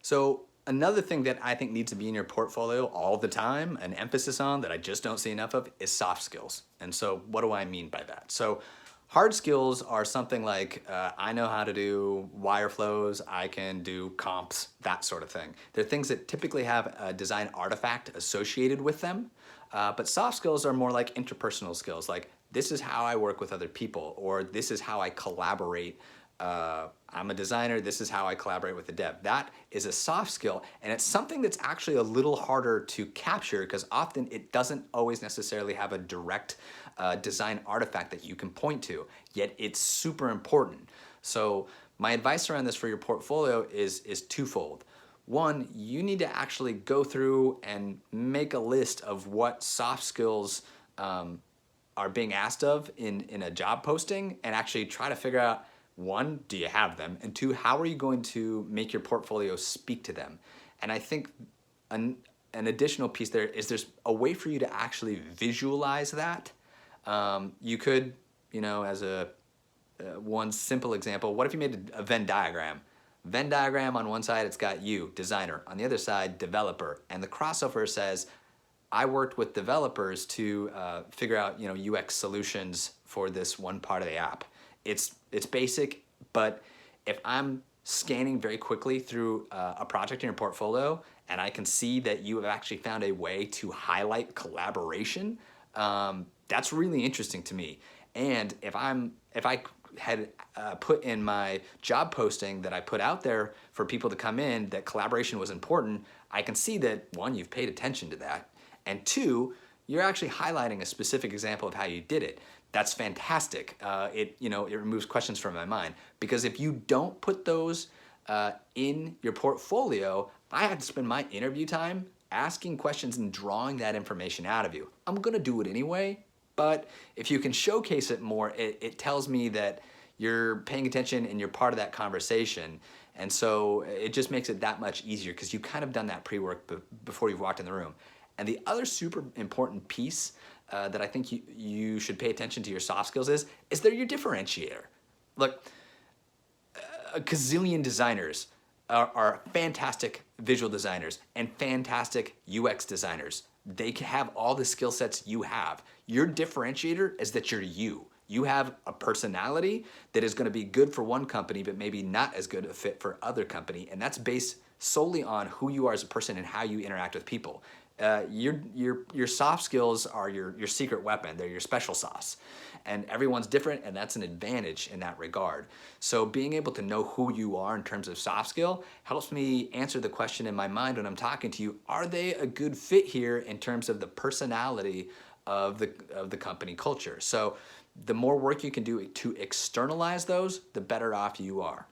So another thing that I think needs to be in your portfolio all the time, an emphasis on that I just don't see enough of, is soft skills. And so what do I mean by that? So hard skills are something like I know how to do wire flows, I can do comps, that sort of thing. They're things that typically have a design artifact associated with them. But soft skills are more like interpersonal skills, like this is how I work with other people, or this is how I collaborate. I'm a designer, this is how I collaborate with the dev. That is a soft skill, and it's something that's actually a little harder to capture because often it doesn't always necessarily have a direct design artifact that you can point to, yet it's super important. So my advice around this for your portfolio is twofold. One, you need to actually go through and make a list of what soft skills are being asked of in a job posting and actually try to figure out, one, do you have them? And two, how are you going to make your portfolio speak to them? And I think an additional piece there is there's a way for you to actually visualize that. You could, as a one simple example, what if you made a Venn diagram? Venn diagram on one side, it's got you, designer. On the other side, developer. And the crossover says, I worked with developers to figure out UX solutions for this one part of the app. It's basic, but if I'm scanning very quickly through a project in your portfolio and I can see that you have actually found a way to highlight collaboration, that's really interesting to me. And if I had put in my job posting that I put out there for people to come in that collaboration was important, I can see that one, you've paid attention to that, and two, you're actually highlighting a specific example of how you did it. That's fantastic. It removes questions from my mind, because if you don't put those in your portfolio, I have to spend my interview time asking questions and drawing that information out of you. I'm gonna do it anyway, but if you can showcase it more, it tells me that you're paying attention and you're part of that conversation. And so it just makes it that much easier because you've kind of done that pre-work before you've walked in the room. And the other super important piece that I think you should pay attention to your soft skills is they're your differentiator. Look, a gazillion designers are fantastic visual designers and fantastic UX designers. They can have all the skill sets you have. Your differentiator is that you're you. You have a personality that is going to be good for one company, but maybe not as good a fit for other company. And that's based solely on who you are as a person and how you interact with people. Your soft skills are your secret weapon. They're your special sauce. And everyone's different, and that's an advantage in that regard. So being able to know who you are in terms of soft skill helps me answer the question in my mind when I'm talking to you, are they a good fit here in terms of the personality of the company culture? So the more work you can do to externalize those, the better off you are.